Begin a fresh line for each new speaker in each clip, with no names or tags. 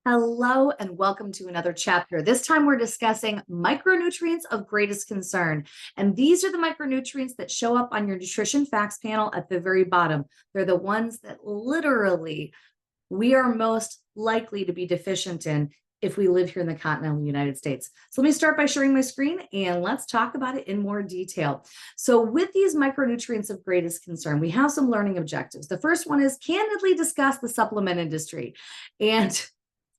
Hello and welcome to another chapter. This time we're discussing micronutrients of greatest concern. And these are the micronutrients that show up on your nutrition facts panel at the very bottom. They're the ones that literally we are most likely to be deficient in if we live here in the continental United States. So let me start by sharing my screen and let's talk about it in more detail. So with these micronutrients of greatest concern, we have some learning objectives. The first one is candidly discuss the supplement industry. And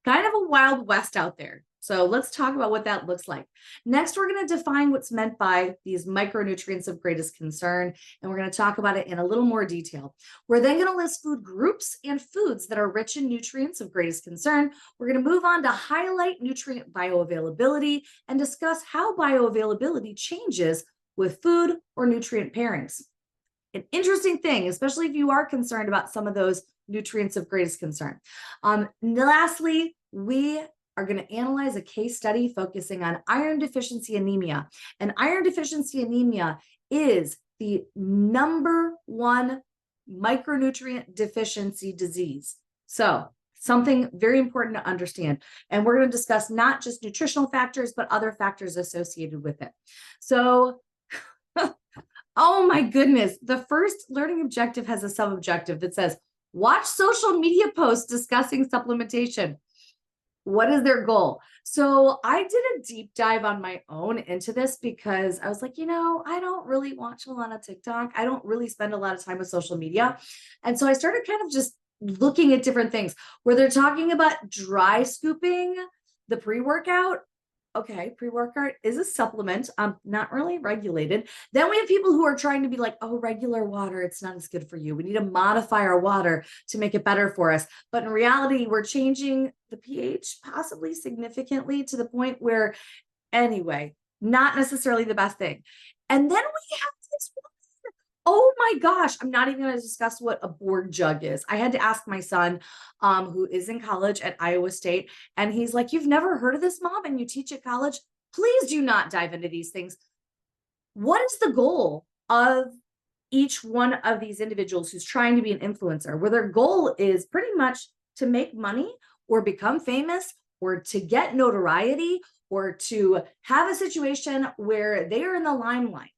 kind of a wild west out there. So let's talk about what that looks like. Next, we're going to define what's meant by these micronutrients of greatest concern, and we're going to talk about it in a little more detail. We're then going to list food groups and foods that are rich in nutrients of greatest concern. We're going to move on to highlight nutrient bioavailability and discuss how bioavailability changes with food or nutrient pairings. An interesting thing, especially if you are concerned about some of those nutrients of greatest concern. Lastly, we are going to analyze a case study focusing on iron deficiency anemia. And iron deficiency anemia is the #1 micronutrient deficiency disease. So something very important to understand. And we're going to discuss not just nutritional factors, but other factors associated with it. So oh my goodness. The first learning objective has a sub-objective that says, watch social media posts discussing supplementation. What is their goal? So I did a deep dive on my own into this because I was like, I don't really watch a lot of TikTok. I don't really spend a lot of time with social media. And so I started kind of just looking at different things where they're talking about dry scooping the pre-workout. Okay, pre-workout is a supplement, not really regulated. Then we have people who are trying to be like, oh, regular water, it's not as good for you. We need to modify our water to make it better for us. But in reality, we're changing the pH possibly significantly to the point where, anyway, not necessarily the best thing. And then we have this one. Oh my gosh, I'm not even going to discuss what a Borg jug is. I had to ask my son, who is in college at Iowa State, and he's like, you've never heard of this, Mom, and you teach at college? Please do not dive into these things. What is the goal of each one of these individuals who's trying to be an influencer, where their goal is pretty much to make money or become famous or to get notoriety or to have a situation where they are in the limelight?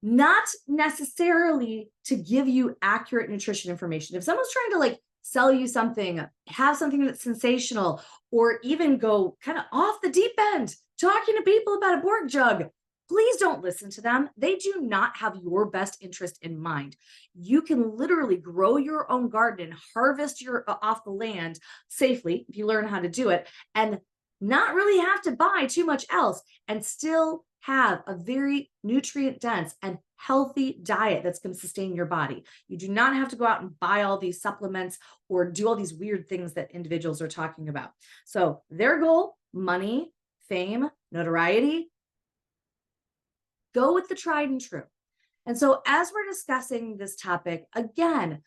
Not necessarily to give you accurate nutrition information. If someone's trying to like sell you something, have something that's sensational, or even go kind of off the deep end, talking to people about a Borg jug, please don't listen to them. They do not have your best interest in mind. You can literally grow your own garden and harvest your off the land safely if you learn how to do it, and not really have to buy too much else and still have a very nutrient dense and healthy diet that's going to sustain your body. You do not have to go out and buy all these supplements or do all these weird things that individuals are talking about. So their goal, money, fame, notoriety, go with the tried and true. And so as we're discussing this topic, again,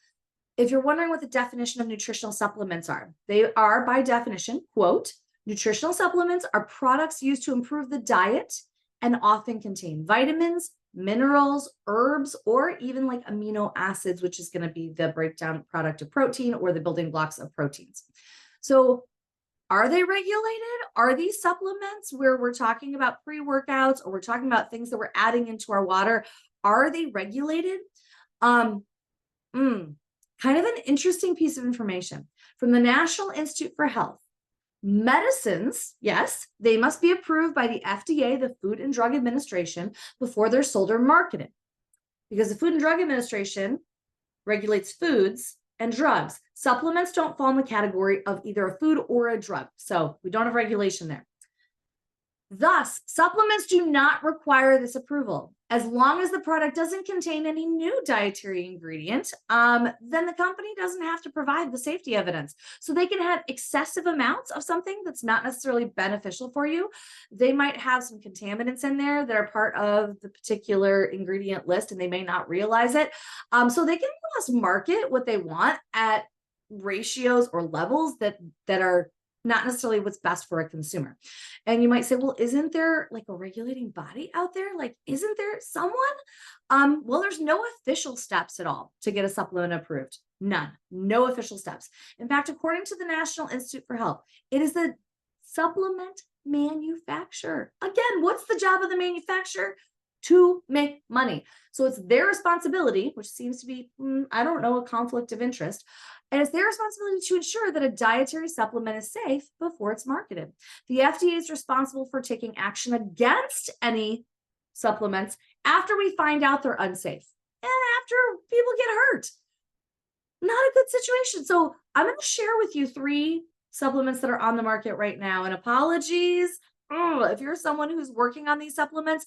if you're wondering what the definition of nutritional supplements are, they are by definition, quote, nutritional supplements are products used to improve the diet and often contain vitamins, minerals, herbs, or even like amino acids, which is going to be the breakdown product of protein or the building blocks of proteins. So are they regulated? Are these supplements where we're talking about pre-workouts or we're talking about things that we're adding into our water? Are they regulated? Kind of an interesting piece of information from the National Institute for Health. Medicines, yes, they must be approved by the FDA, the Food and Drug Administration, before they're sold or marketed. Because the Food and Drug Administration regulates foods and drugs. Supplements don't fall in the category of either a food or a drug. So we don't have regulation there. Thus, supplements do not require this approval. As long as the product doesn't contain any new dietary ingredient, then the company doesn't have to provide the safety evidence. So they can have excessive amounts of something that's not necessarily beneficial for you. They might have some contaminants in there that are part of the particular ingredient list, and they may not realize it. So they can almost market what they want at ratios or levels that are not necessarily what's best for a consumer. And you might say, well, isn't there like a regulating body out there? Like, isn't there someone? Well, there's no official steps at all to get a supplement approved. None, no official steps. In fact, according to the National Institute for Health, it is the supplement manufacturer. Again, what's the job of the manufacturer? To make money. So it's their responsibility, which seems to be, I don't know, a conflict of interest. And it's their responsibility to ensure that a dietary supplement is safe before it's marketed. The FDA is responsible for taking action against any supplements after we find out they're unsafe and after people get hurt. Not a good situation. So I'm going to share with you 3 supplements that are on the market right now. And apologies, if you're someone who's working on these supplements,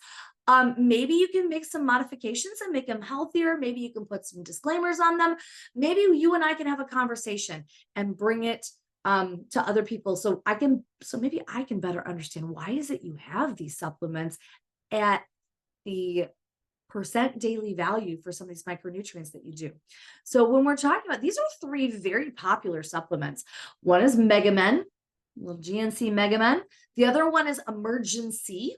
maybe you can make some modifications and make them healthier. Maybe you can put some disclaimers on them. Maybe you and I can have a conversation and bring it to other people. So maybe I can better understand, why is it you have these supplements at the percent daily value for some of these micronutrients that you do. So when we're talking about, these are 3 very popular supplements. One is Megamen, little GNC Megamen. The other one is Emergency.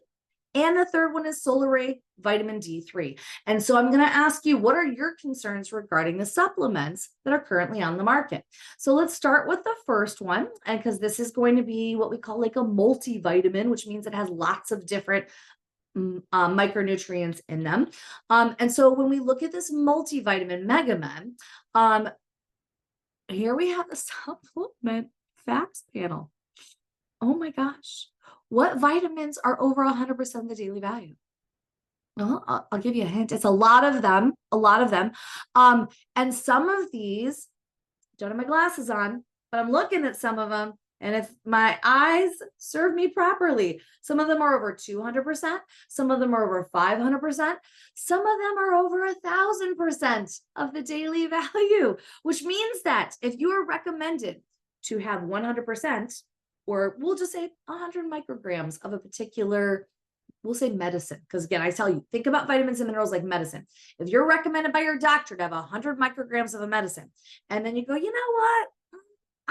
And the third one is Solaray Vitamin D3. And so I'm going to ask you, what are your concerns regarding the supplements that are currently on the market? So let's start with the first one, and because this is going to be what we call like a multivitamin, which means it has lots of different micronutrients in them. And so when we look at this multivitamin Megamen, here we have the supplement facts panel. Oh my gosh. What vitamins are over 100% of the daily value? Well, I'll give you a hint. It's a lot of them, and some of these, don't have my glasses on, but I'm looking at some of them. And if my eyes serve me properly, some of them are over 200%. Some of them are over 500%. Some of them are over 1,000% of the daily value, which means that if you are recommended to have 100%, or we'll just say 100 micrograms of a particular, we'll say medicine. Because again, I tell you, think about vitamins and minerals like medicine. If you're recommended by your doctor to have 100 micrograms of a medicine, and then you go, you know what?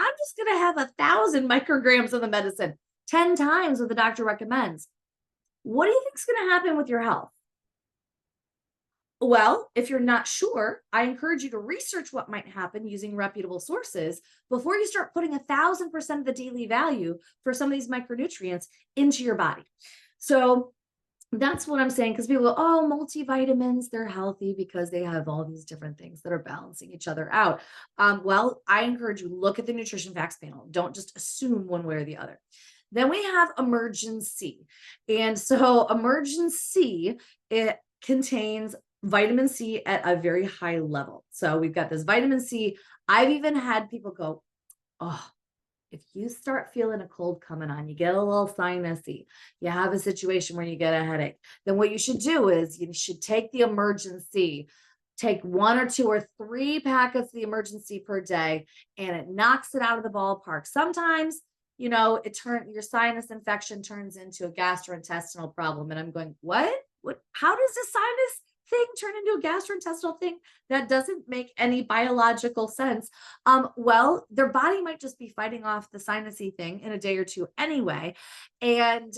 I'm just going to have 1,000 micrograms of the medicine, 10 times what the doctor recommends. What do you think is going to happen with your health? Well, if you're not sure, I encourage you to research what might happen using reputable sources before you start putting 1,000% of the daily value for some of these micronutrients into your body. So that's what I'm saying, because people go, oh, multivitamins, they're healthy because they have all these different things that are balancing each other out. Well, I encourage you, look at the nutrition facts panel. Don't just assume one way or the other. Then we have Emergency. And so Emergency, it contains vitamin C at a very high level. So we've got this vitamin C. I've even had people go, oh, if you start feeling a cold coming on, you get a little sinusy, you have a situation where you get a headache, then what you should do is you should take the Emergency, take 1 or 2 or 3 packets of the Emergency per day, and it knocks it out of the ballpark. Sometimes, you know, your sinus infection turns into a gastrointestinal problem. And I'm going, what? How does the sinus thing turn into a gastrointestinal thing? That doesn't make any biological sense. Well, their body might just be fighting off the sinusy thing in a day or 2 anyway. And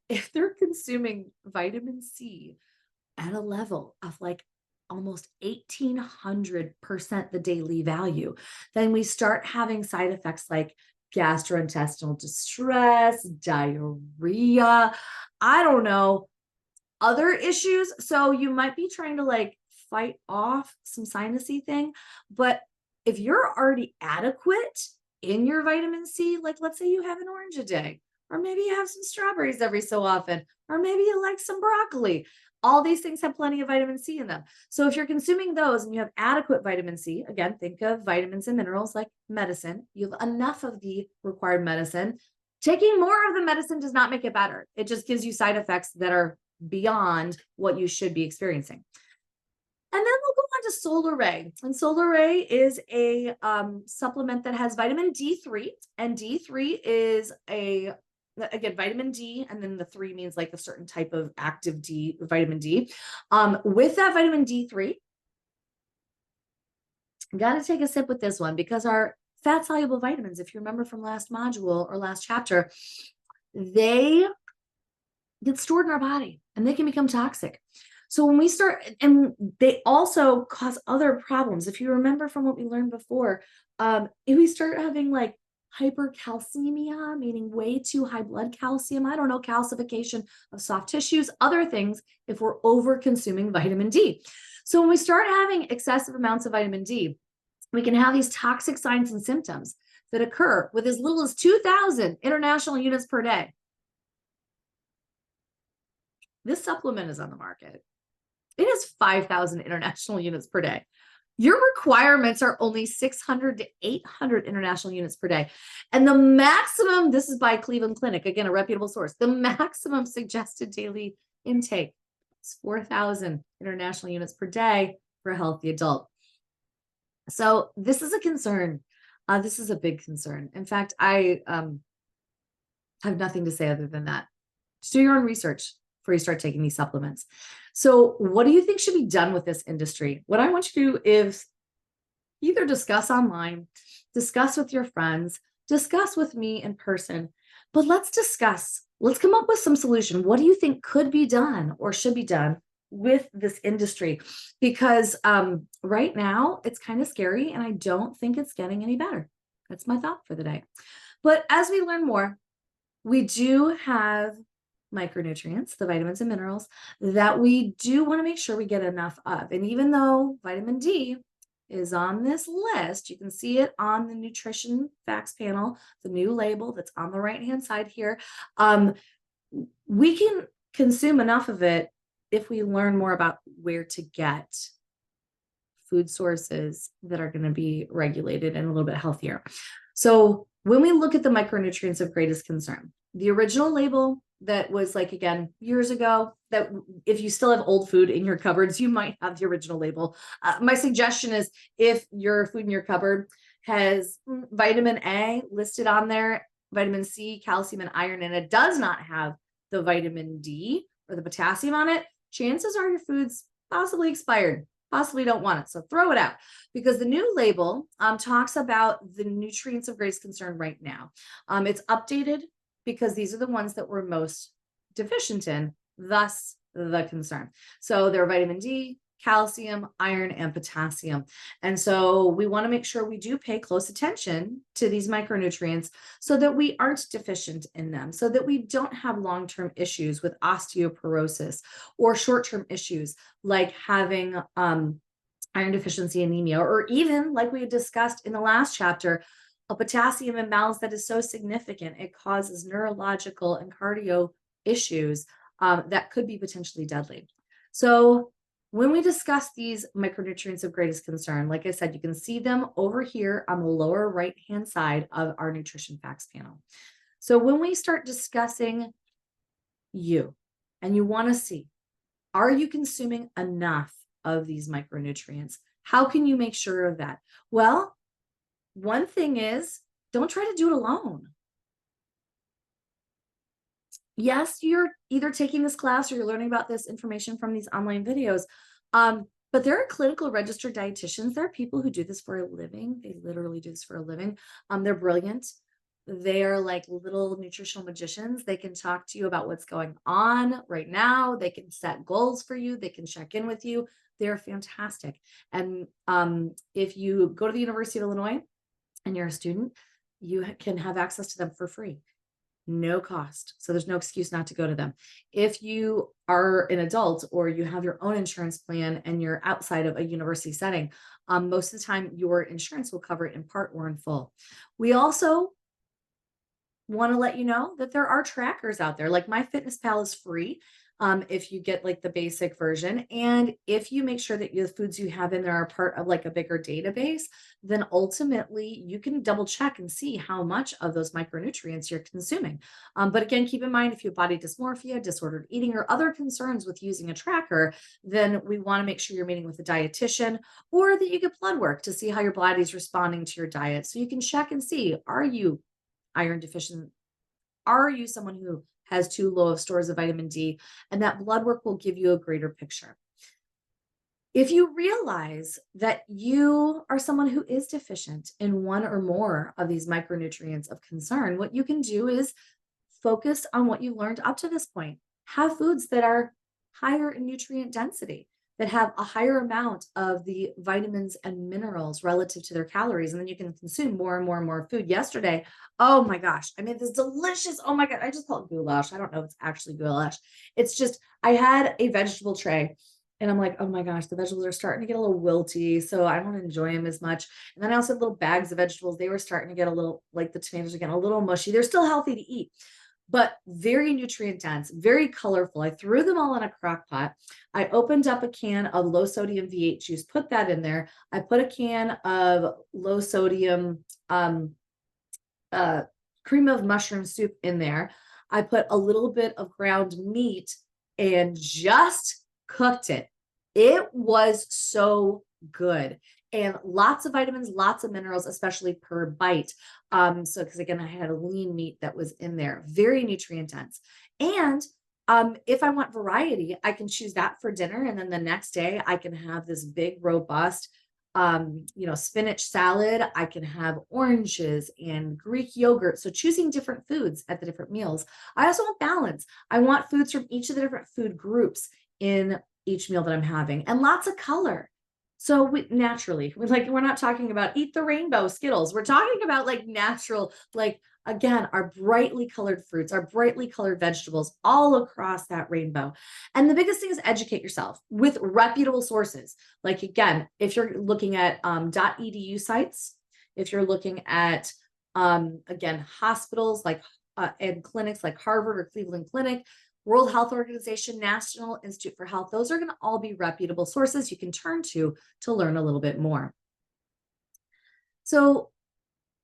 if they're consuming vitamin C at a level of like almost 1,800% the daily value, then we start having side effects like gastrointestinal distress, diarrhea, I don't know, other issues. So you might be trying to like fight off some sinusy thing, but if you're already adequate in your vitamin C, like let's say you have an orange a day, or maybe you have some strawberries every so often, or maybe you like some broccoli. All these things have plenty of vitamin C in them. So if you're consuming those and you have adequate vitamin C, again, think of vitamins and minerals like medicine. You have enough of the required medicine. Taking more of the medicine does not make it better. It just gives you side effects that are beyond what you should be experiencing. And then we'll go on to Solaray. And Solaray is a supplement that has vitamin D3. And D3 is again, vitamin D, and then the 3 means like a certain type of active vitamin D. With that vitamin D3, got to take a sip with this one, because our Fat soluble vitamins, if you remember from last module or last chapter, they get stored in our body and they can become toxic. So when we start, and they also cause other problems. If you remember from what we learned before, if we start having like hypercalcemia, meaning way too high blood calcium, I don't know, calcification of soft tissues, other things, if we're over consuming vitamin D. So when we start having excessive amounts of vitamin D, we can have these toxic signs and symptoms that occur with as little as 2,000 international units per day. This supplement is on the market. It has 5,000 international units per day. Your requirements are only 600 to 800 international units per day. And the maximum, this is by Cleveland Clinic, again, a reputable source, the maximum suggested daily intake is 4,000 international units per day for a healthy adult. So this is a concern. This is a big concern. In fact, I have nothing to say other than that. Just do your own research before you start taking these supplements. So what do you think should be done with this industry? What I want you to do is either discuss online, discuss with your friends, discuss with me in person, but let's discuss, let's come up with some solution. What do you think could be done or should be done with this industry? Because right now it's kind of scary and I don't think it's getting any better. That's my thought for the day. But as we learn more, we do have micronutrients, the vitamins and minerals that we do want to make sure we get enough of. And even though vitamin D is on this list, you can see it on the nutrition facts panel, the new label that's on the right-hand side here. We can consume enough of it if we learn more about where to get food sources that are going to be regulated and a little bit healthier. So when we look at the micronutrients of greatest concern, the original label that was like, again, years ago, that if you still have old food in your cupboards, you might have the original label. My suggestion is if your food in your cupboard has vitamin A listed on there, vitamin C, calcium, and iron, and it does not have the vitamin D or the potassium on it, chances are your food's possibly expired, possibly don't want it. So throw it out, because the new label talks about the nutrients of greatest concern right now. It's updated because these are the ones that we're most deficient in, thus the concern. So they're vitamin D, calcium, iron, and potassium. And so we want to make sure we do pay close attention to these micronutrients so that we aren't deficient in them, so that we don't have long-term issues with osteoporosis or short-term issues like having iron deficiency anemia, or even like we had discussed in the last chapter, a potassium imbalance that is so significant, it causes neurological and cardio issues that could be potentially deadly. So when we discuss these micronutrients of greatest concern, like I said, you can see them over here on the lower right-hand side of our nutrition facts panel. So when we start discussing you, and you want to see, are you consuming enough of these micronutrients? How can you make sure of that? Well, one thing is, don't try to do it alone. Yes, you're either taking this class or you're learning about this information from these online videos. But there are clinical registered dietitians. There are people who do this for a living. They literally do this for a living. They're brilliant. They are like little nutritional magicians. They can talk to you about what's going on right now. They can set goals for you. They can check in with you. They're fantastic. And if you go to the University of Illinois and you're a student, you can have access to them for free. No cost. So there's no excuse not to go to them. If you are an adult or you have your own insurance plan and you're outside of a university setting, most of the time your insurance will cover it in part or in full. We also want to let you know that there are trackers out there. Like MyFitnessPal is free if you get like the basic version. And if you make sure that the foods you have in there are part of like a bigger database, then ultimately you can double check and see how much of those micronutrients you're consuming. But again, keep in mind, if you have body dysmorphia, disordered eating, or other concerns with using a tracker, then we want to make sure you're meeting with a dietitian or that you get blood work to see how your body is responding to your diet. So you can check and see, are you iron deficient? Are you someone who has too low of stores of vitamin D? And that blood work will give you a greater picture. If you realize that you are someone who is deficient in one or more of these micronutrients of concern, what you can do is focus on what you've learned up to this point. Have foods that are higher in nutrient density, that have a higher amount of the vitamins and minerals relative to their calories. And then you can consume more and more and more food. Yesterday, oh my gosh, I made this delicious, oh my God, I just call it goulash. I don't know if it's actually goulash. It's just, I had a vegetable tray and I'm like, oh my gosh, the vegetables are starting to get a little wilty. So I don't enjoy them as much. And then I also had little bags of vegetables. They were starting to get a little, like the tomatoes are getting a little mushy. They're still healthy to eat, but very nutrient dense, very colorful. I threw them all in a crock pot. I opened up a can of low sodium V8 juice, put that in there. I put a can of low sodium uh, cream of mushroom soup in there. I put a little bit of ground meat and just cooked it. It was so good. And lots of vitamins, lots of minerals, especially per bite. So, because again, I had a lean meat that was in there, very nutrient dense. And if I want variety, I can choose that for dinner. And then the next day, I can have this big, robust, spinach salad. I can have oranges and Greek yogurt. So, choosing different foods at the different meals. I also want balance. I want foods from each of the different food groups in each meal that I'm having, and lots of color. So we're not talking about eat the rainbow Skittles. We're talking about like natural, like again, our brightly colored fruits, our brightly colored vegetables all across that rainbow. And the biggest thing is educate yourself with reputable sources. Like again, if you're looking at .edu sites, if you're looking at again, hospitals like and clinics like Harvard or Cleveland Clinic, World Health Organization, National Institute for Health, those are going to all be reputable sources you can turn to learn a little bit more. So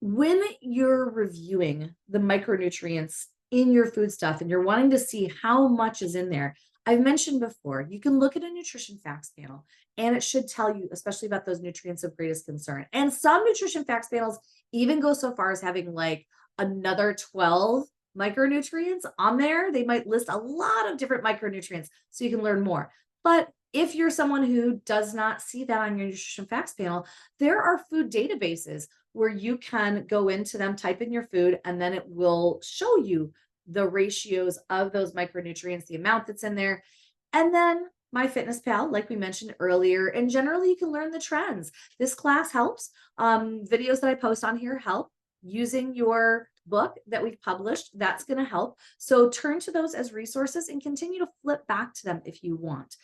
when you're reviewing the micronutrients in your food stuff and you're wanting to see how much is in there, I've mentioned before, you can look at a nutrition facts panel and it should tell you, especially about those nutrients of greatest concern. And some nutrition facts panels even go so far as having like another 12 micronutrients on there. They might list a lot of different micronutrients so you can learn more. But if you're someone who does not see that on your nutrition facts panel, there are food databases where you can go into them, type in your food, and then it will show you the ratios of those micronutrients, the amount that's in there. And then MyFitnessPal, like we mentioned earlier, and generally you can learn the trends. This class helps. Videos that I post on here help. Using your book that we've published, that's going to help. So turn to those as resources and continue to flip back to them if you want.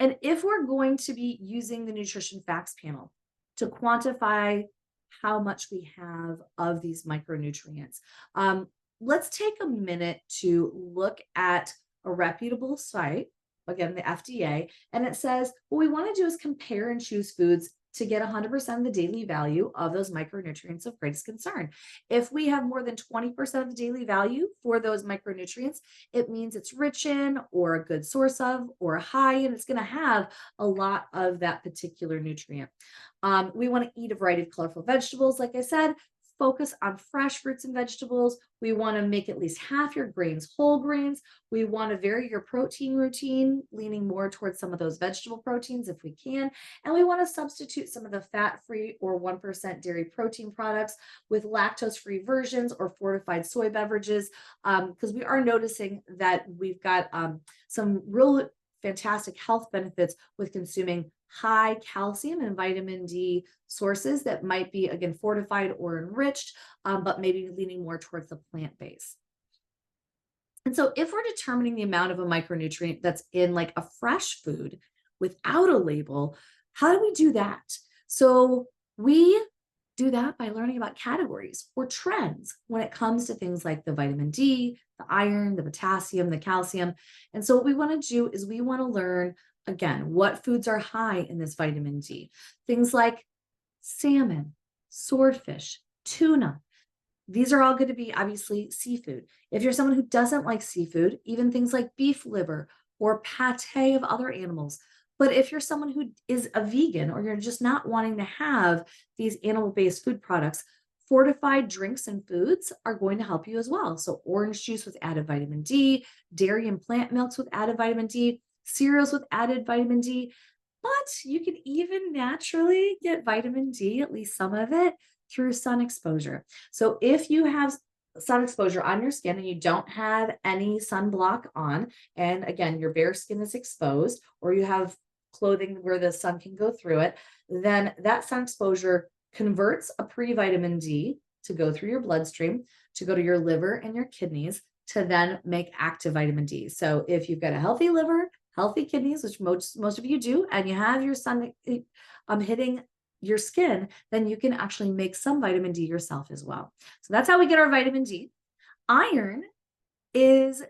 And if we're going to be using the nutrition facts panel to quantify how much we have of these micronutrients, let's take a minute to look at a reputable site, again, the FDA, and it says, what we want to do is compare and choose foods to get 100% of the daily value of those micronutrients of greatest concern. If we have more than 20% of the daily value for those micronutrients, it means it's rich in, or a good source of, or high, and it's going to have a lot of that particular nutrient. We want to eat a variety of colorful vegetables, like I said. Focus on fresh fruits and vegetables. We want to make at least half your grains whole grains. We want to vary your protein routine, leaning more towards some of those vegetable proteins if we can. And we want to substitute some of the fat-free or 1% dairy protein products with lactose-free versions or fortified soy beverages, because we are noticing that we've got some real fantastic health benefits with consuming high calcium and vitamin D sources that might be, again, fortified or enriched, but maybe leaning more towards the plant base. And so if we're determining the amount of a micronutrient that's in like a fresh food without a label, how do we do that? So we do that by learning about categories or trends when it comes to things like the vitamin D, the iron, the potassium, the calcium. And so what we want to do is we want to learn, again, what foods are high in this vitamin D. Things like salmon, swordfish, tuna. These are all going to be obviously seafood. If you're someone who doesn't like seafood, even things like beef liver or pate of other animals. But if you're someone who is a vegan or you're just not wanting to have these animal-based food products, fortified drinks and foods are going to help you as well. So orange juice with added vitamin D, dairy and plant milks with added vitamin D, cereals with added vitamin D. But you can even naturally get vitamin D, at least some of it, through sun exposure. So if you have sun exposure on your skin and you don't have any sunblock on, and again, your bare skin is exposed, or you have clothing where the sun can go through it, then that sun exposure converts a pre-vitamin D to go through your bloodstream, to go to your liver and your kidneys, to then make active vitamin D. So if you've got a healthy liver, healthy kidneys, which most of you do, and you have your sun hitting your skin, then you can actually make some vitamin D yourself as well. So that's how we get our vitamin D. Iron is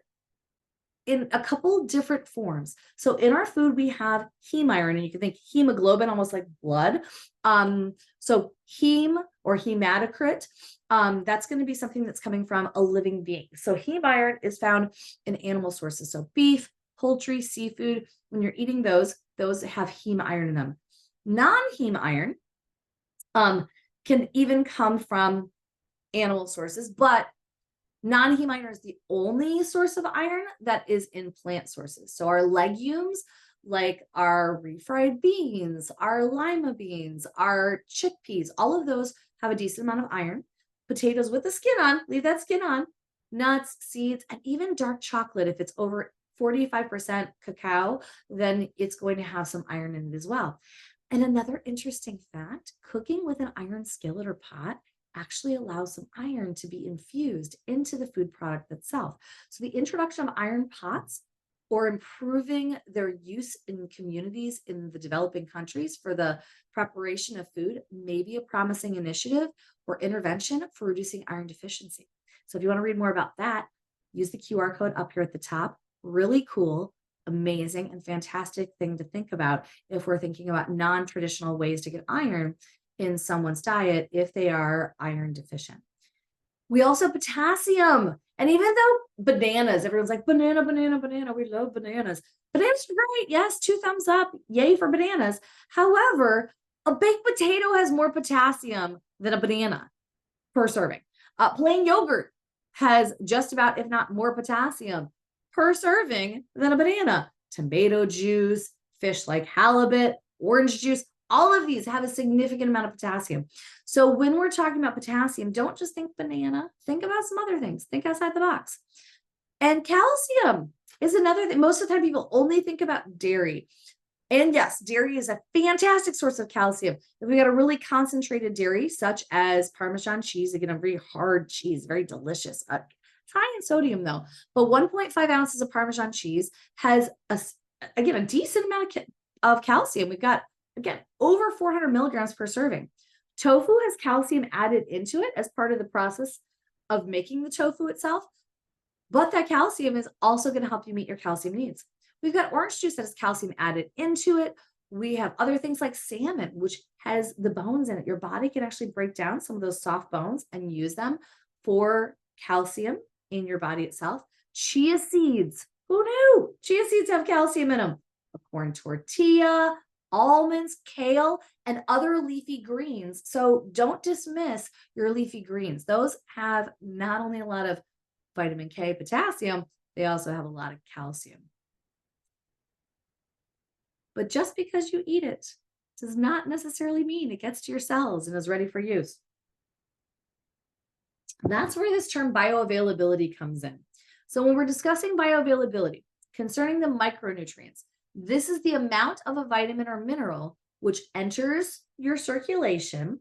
in a couple different forms. So in our food, we have heme iron, and you can think hemoglobin, almost like blood. So heme or hematocrit, that's going to be something that's coming from a living being. So heme iron is found in animal sources. So beef, poultry, seafood, when you're eating those have heme iron in them. Non-heme iron can even come from animal sources, but non-heme iron is the only source of iron that is in plant sources. So our legumes, like our refried beans, our lima beans, our chickpeas, all of those have a decent amount of iron. Potatoes with the skin on, leave that skin on. Nuts, seeds, and even dark chocolate, if it's over 45% cacao, then it's going to have some iron in it as well. And another interesting fact, cooking with an iron skillet or pot actually allows some iron to be infused into the food product itself. So the introduction of iron pots, or improving their use in communities in the developing countries for the preparation of food, may be a promising initiative or intervention for reducing iron deficiency. So if you want to read more about that, use the QR code up here at the top. Really cool, amazing, and fantastic thing to think about if we're thinking about non-traditional ways to get iron in someone's diet if they are iron deficient. We also have potassium. And even though bananas, everyone's like, banana, banana, banana, we love bananas. Bananas are great. Yes, 2 thumbs up. Yay for bananas. However, a baked potato has more potassium than a banana per serving. Plain yogurt has just about, if not more potassium per serving than a banana. Tomato juice, fish like halibut, orange juice, all of these have a significant amount of potassium. So when we're talking about potassium, don't just think banana, think about some other things. Think outside the box. And calcium is another thing. Most of the time people only think about dairy. And yes, dairy is a fantastic source of calcium. If we got a really concentrated dairy, such as Parmesan cheese, again, a very hard cheese, very delicious. It's high in sodium though, but 1.5 ounces of Parmesan cheese has, again, a decent amount of calcium. We've got, again, over 400 milligrams per serving. Tofu has calcium added into it as part of the process of making the tofu itself, but that calcium is also going to help you meet your calcium needs. We've got orange juice that has calcium added into it. We have other things like salmon, which has the bones in it. Your body can actually break down some of those soft bones and use them for calcium in your body itself. Chia seeds. Who knew? Chia seeds have calcium in them. A corn tortilla, almonds, kale, and other leafy greens. So don't dismiss your leafy greens. Those have not only a lot of vitamin K, potassium, they also have a lot of calcium. But just because you eat it does not necessarily mean it gets to your cells and is ready for use. That's where this term bioavailability comes in. So when we're discussing bioavailability concerning the micronutrients, this is the amount of a vitamin or mineral which enters your circulation.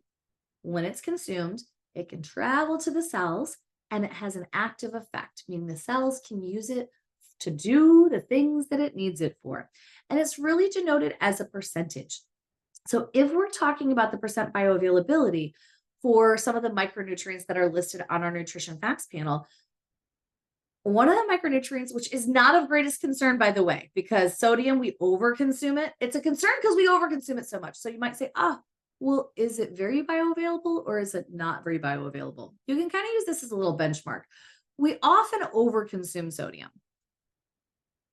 When it's consumed, it can travel to the cells and it has an active effect, meaning the cells can use it to do the things that it needs it for. And it's really denoted as a percentage. So if we're talking about the percent bioavailability for some of the micronutrients that are listed on our nutrition facts panel, one of the micronutrients, which is not of greatest concern, by the way, because sodium, we overconsume it. It's a concern because we overconsume it so much. So you might say, well, is it very bioavailable or is it not very bioavailable? You can kind of use this as a little benchmark. We often overconsume sodium.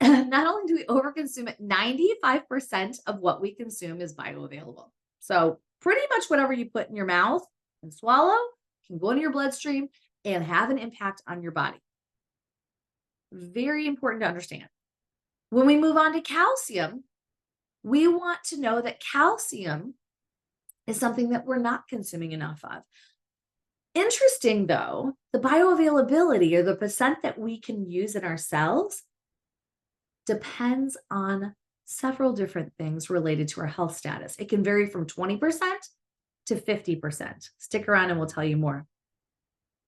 And not only do we overconsume it, 95% of what we consume is bioavailable. So pretty much whatever you put in your mouth and swallow can go into your bloodstream and have an impact on your body. Very important to understand. When we move on to calcium, We want to know that calcium is something that we're not consuming enough of. Interesting though, the bioavailability or the percent that we can use in our cells depends on several different things related to our health status. It can vary from 20% to 50%. Stick around and we'll tell you more.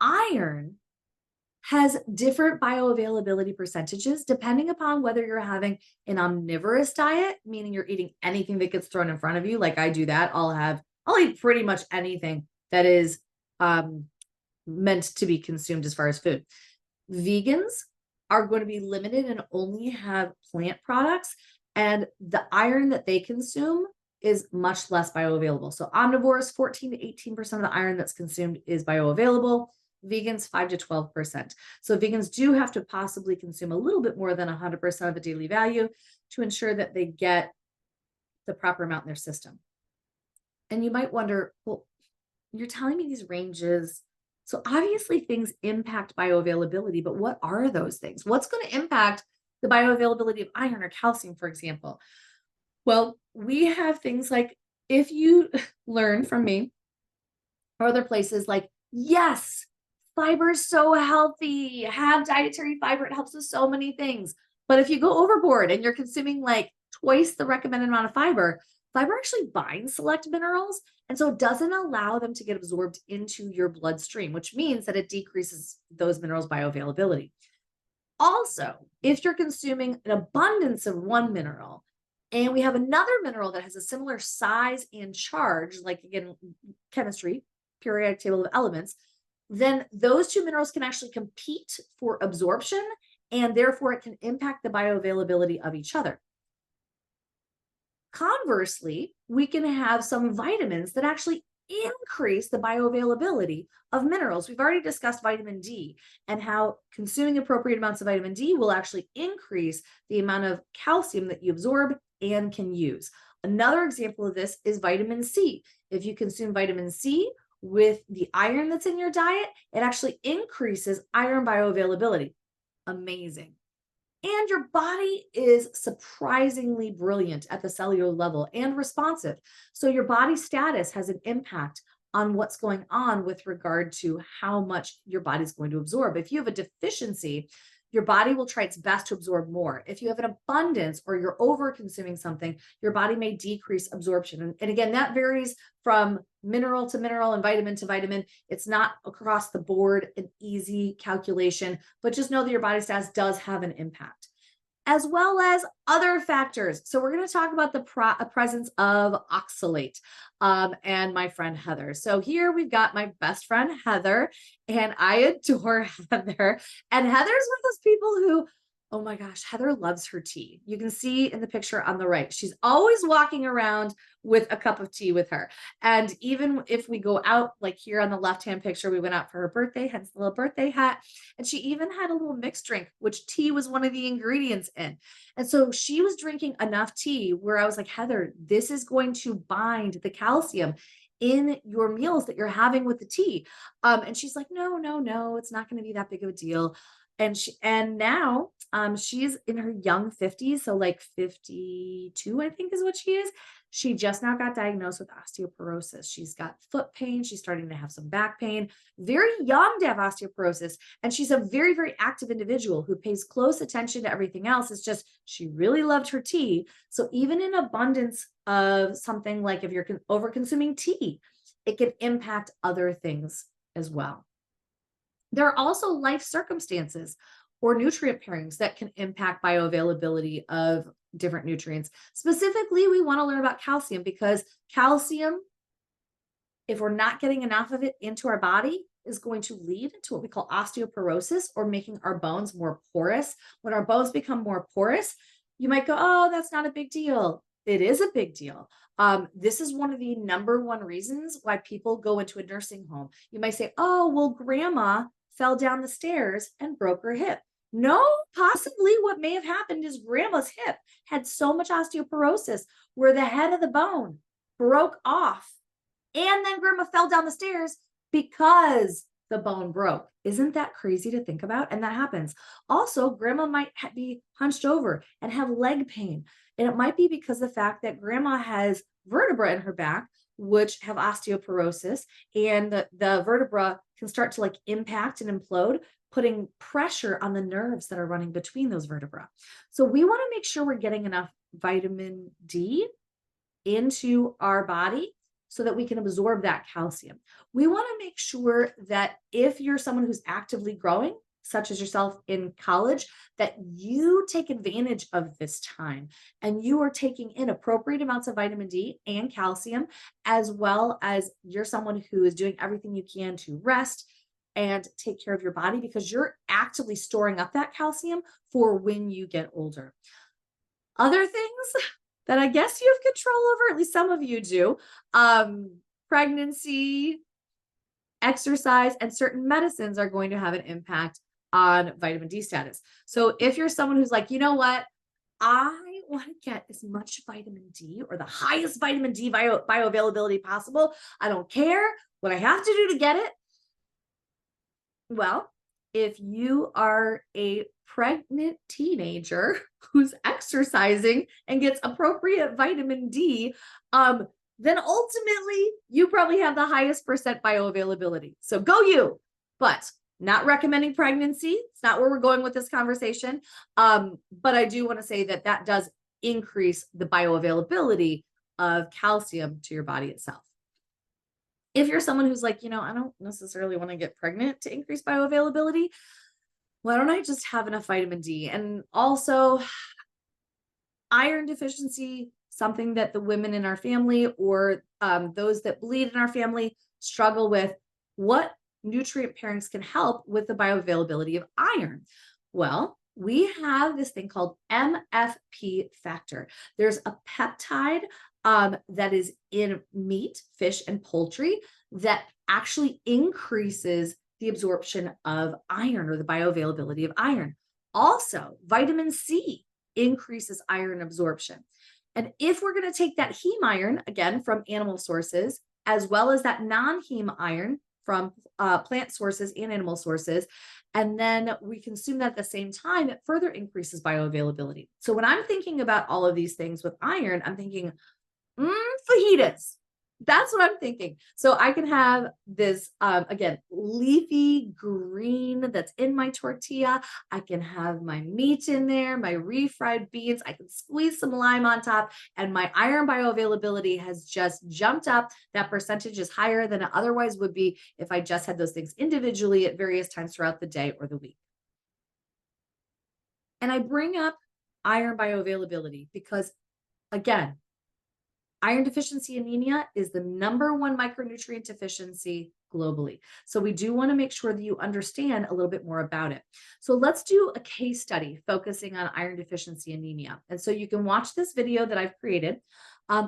Iron has different bioavailability percentages depending upon whether you're having an omnivorous diet, meaning you're eating anything that gets thrown in front of you. Like I do that. I'll eat pretty much anything that is meant to be consumed as far as food. Vegans are going to be limited and only have plant products, and the iron that they consume is much less bioavailable. So omnivores, 14 to 18% of the iron that's consumed is bioavailable. Vegans, 5 to 12%. So vegans do have to possibly consume a little bit more than 100% of the daily value to ensure that they get the proper amount in their system. And you might wonder, well, you're telling me these ranges. So obviously things impact bioavailability, but what are those things? What's going to impact the bioavailability of iron or calcium, for example? Well, we have things like, if you learn from me or other places, like, yes, fiber is so healthy, have dietary fiber, it helps with so many things. But if you go overboard and you're consuming like twice the recommended amount of fiber, fiber actually binds select minerals. And so it doesn't allow them to get absorbed into your bloodstream, which means that it decreases those minerals' bioavailability. Also, if you're consuming an abundance of one mineral, and we have another mineral that has a similar size and charge, like again, chemistry, periodic table of elements, then those two minerals can actually compete for absorption, and therefore it can impact the bioavailability of each other. Conversely, we can have some vitamins that actually increase the bioavailability of minerals. We've already discussed vitamin D and how consuming appropriate amounts of vitamin D will actually increase the amount of calcium that you absorb and can use. Another example of this is vitamin C. If you consume vitamin C with the iron that's in your diet, it actually increases iron bioavailability. Amazing. And your body is surprisingly brilliant at the cellular level and responsive. So your body status has an impact on what's going on with regard to how much your body's going to absorb. If you have a deficiency, your body will try its best to absorb more. If you have an abundance or you're over consuming something, your body may decrease absorption. And again, that varies from mineral to mineral and vitamin to vitamin. It's not across the board an easy calculation, but just know that your body status does have an impact, as well as other factors. So we're going to talk about the presence of oxalate and my friend Heather. So here we've got my best friend Heather, and I adore Heather. And Heather's one of those people who, oh my gosh, Heather loves her tea. You can see in the picture on the right, she's always walking around with a cup of tea with her. And even if we go out, like here on the left-hand picture, we went out for her birthday, hence the little birthday hat. And she even had a little mixed drink, which tea was one of the ingredients in. And so she was drinking enough tea where I was like, Heather, this is going to bind the calcium in your meals that you're having with the tea. And she's like, no, it's not going to be that big of a deal. And now she's in her young 50s, so like 52, I think is what she is. She just now got diagnosed with osteoporosis. She's got foot pain. She's starting to have some back pain. Very young to have osteoporosis. And she's a very, very active individual who pays close attention to everything else. It's just she really loved her tea. So even in abundance of something like if you're over consuming tea, it can impact other things as well. There are also life circumstances or nutrient pairings that can impact bioavailability of different nutrients. Specifically, we want to learn about calcium because calcium, if we're not getting enough of it into our body, is going to lead to what we call osteoporosis or making our bones more porous. When our bones become more porous, you might go, oh, that's not a big deal. It is a big deal. This is one of the number one reasons why people go into a nursing home. You might say, oh, well, grandma fell down the stairs and broke her hip. No, possibly what may have happened is grandma's hip had so much osteoporosis where the head of the bone broke off. And then grandma fell down the stairs because the bone broke. Isn't that crazy to think about? And that happens. Also, grandma might be hunched over and have leg pain. And it might be because of the fact that grandma has vertebra in her back, which have osteoporosis, and the vertebra can start to like impact and implode, putting pressure on the nerves that are running between those vertebrae. So we want to make sure we're getting enough vitamin D into our body so that we can absorb that calcium. We want to make sure that if you're someone who's actively growing, such as yourself in college, that you take advantage of this time and you are taking in appropriate amounts of vitamin D and calcium, as well as you're someone who is doing everything you can to rest and take care of your body because you're actively storing up that calcium for when you get older. Other things that I guess you have control over, at least some of you do, pregnancy, exercise, and certain medicines are going to have an impact on vitamin D status. So if you're someone who's like, you know what, I want to get as much vitamin D or the highest vitamin D bioavailability possible. I don't care what I have to do to get it. Well, if you are a pregnant teenager who's exercising and gets appropriate vitamin D, then ultimately you probably have the highest percent bioavailability. So go you, but not recommending pregnancy. It's not where we're going with this conversation. But I do want to say that that does increase the bioavailability of calcium to your body itself. If you're someone who's like, I don't necessarily want to get pregnant to increase bioavailability, why don't I just have enough vitamin D? And also, iron deficiency, something that the women in our family or those that bleed in our family struggle with. What nutrient pairings can help with the bioavailability of iron? Well, we have this thing called MFP factor. There's a peptide that is in meat, fish, and poultry that actually increases the absorption of iron or the bioavailability of iron. Also, vitamin C increases iron absorption. And if we're going to take that heme iron, again, from animal sources, as well as that non-heme iron from plant sources and animal sources, and then we consume that at the same time, it further increases bioavailability. So when I'm thinking about all of these things with iron, I'm thinking, fajitas. That's what I'm thinking. So I can have this, again, leafy green that's in my tortilla. I can have my meat in there, my refried beans. I can squeeze some lime on top, and my iron bioavailability has just jumped up. That percentage is higher than it otherwise would be if I just had those things individually at various times throughout the day or the week. And I bring up iron bioavailability because, again, iron deficiency anemia is the #1 micronutrient deficiency globally. So we do want to make sure that you understand a little bit more about it. So let's do a case study focusing on iron deficiency anemia. And so you can watch this video that I've created,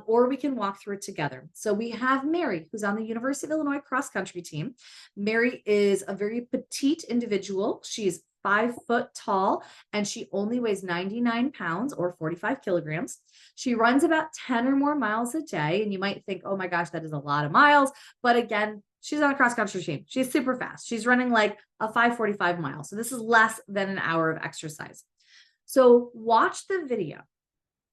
or we can walk through it together. So we have Mary, who's on the University of Illinois cross country team. Mary is a very petite individual. She's 5 foot tall, and she only weighs 99 pounds or 45 kilograms. She runs about 10 or more miles a day. And you might think, oh my gosh, that is a lot of miles. But again, she's on a cross country team. She's super fast. She's running like a 5:45 miles. So this is less than an hour of exercise. So watch the video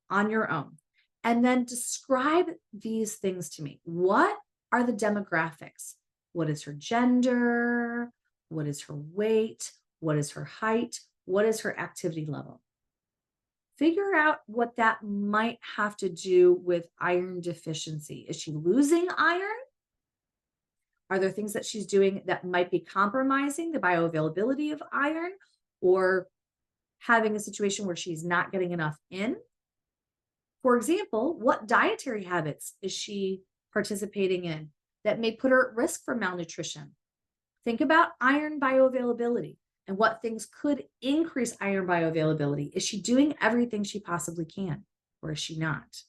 on your own and then describe these things to me. What are the demographics? What is her gender? What is her weight? What is her height? What is her activity level? Figure out what that might have to do with iron deficiency. Is she losing iron? Are there things that she's doing that might be compromising the bioavailability of iron or having a situation where she's not getting enough in? For example, what dietary habits is she participating in that may put her at risk for malnutrition? Think about iron bioavailability and what things could increase iron bioavailability. Is she doing everything she possibly can, or is she not?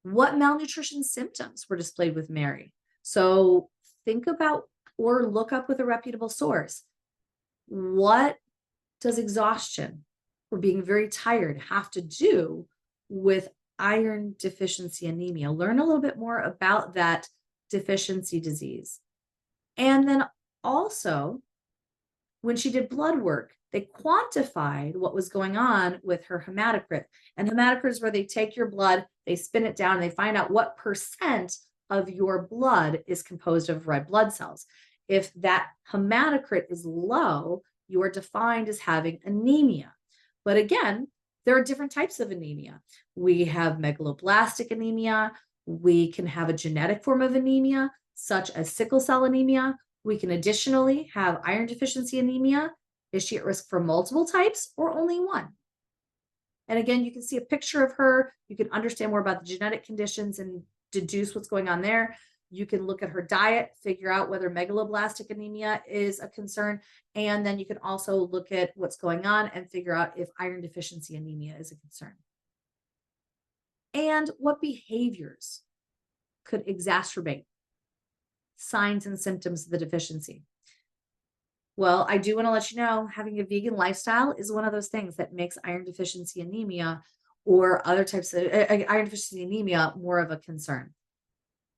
What malnutrition symptoms were displayed with Mary? So think about or look up with a reputable source. What does exhaustion or being very tired have to do with iron deficiency anemia? Learn a little bit more about that deficiency disease. And then also, when she did blood work, they quantified what was going on with her hematocrit. And hematocrit is where they take your blood, they spin it down, and they find out what percent of your blood is composed of red blood cells. If that hematocrit is low, you are defined as having anemia. But again, there are different types of anemia. We have megaloblastic anemia. We can have a genetic form of anemia, such as sickle cell anemia. We can additionally have iron deficiency anemia. Is she at risk for multiple types or only one? And again, you can see a picture of her. You can understand more about the genetic conditions and deduce what's going on there. You can look at her diet, figure out whether megaloblastic anemia is a concern. And then you can also look at what's going on and figure out if iron deficiency anemia is a concern. And what behaviors could exacerbate signs and symptoms of the deficiency. Well, I do want to let you know having a vegan lifestyle is one of those things that makes iron deficiency anemia or other types of iron deficiency anemia more of a concern.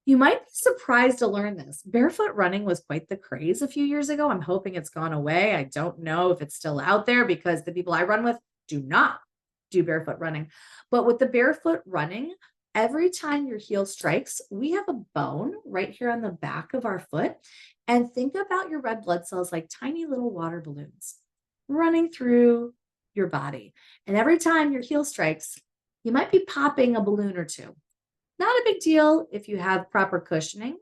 You might be surprised to learn this. Barefoot running was quite the craze a few years ago. I'm hoping it's gone away. I don't know if it's still out there because the people I run with do not do barefoot running. But with the barefoot running, every time your heel strikes, we have a bone right here on the back of our foot. And think about your red blood cells like tiny little water balloons running through your body. And every time your heel strikes, you might be popping a balloon or two. Not a big deal if you have proper cushioning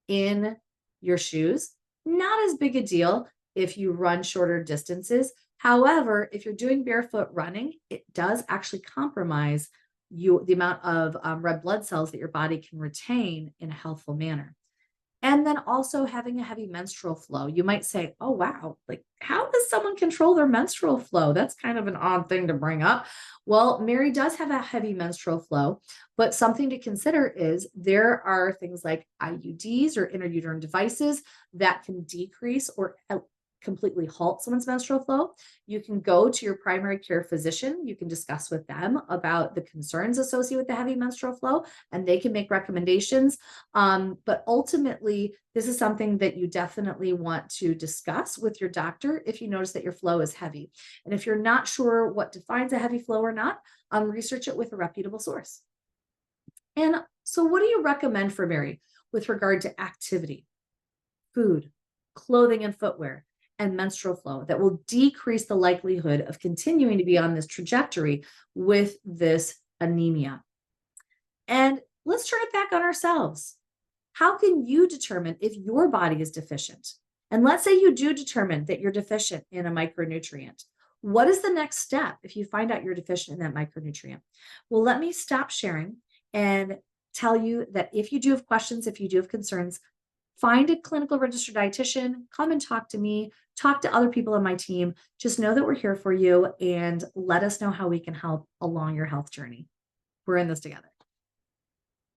in your shoes. Not as big a deal if you run shorter distances. However, if you're doing barefoot running, it does actually compromise the amount of red blood cells that your body can retain in a healthful manner. And then also having a heavy menstrual flow. You might say, oh, wow, like how does someone control their menstrual flow? That's kind of an odd thing to bring up. Well, Mary does have a heavy menstrual flow, but something to consider is there are things like IUDs or intrauterine devices that can decrease or completely halt someone's menstrual flow. You can go to your primary care physician. You can discuss with them about the concerns associated with the heavy menstrual flow, and they can make recommendations. But ultimately, this is something that you definitely want to discuss with your doctor if you notice that your flow is heavy. And if you're not sure what defines a heavy flow or not, research it with a reputable source. And so what do you recommend for Mary with regard to activity, food, clothing and footwear, and menstrual flow that will decrease the likelihood of continuing to be on this trajectory with this anemia? And let's turn it back on ourselves. How can you determine if your body is deficient? And let's say you do determine that you're deficient in a micronutrient. What is the next step if you find out you're deficient in that micronutrient? Well, let me stop sharing and tell you that if you do have questions, if you do have concerns, find a clinical registered dietitian, come and talk to me, talk to other people on my team. Just know that we're here for you and let us know how we can help along your health journey. We're in this together.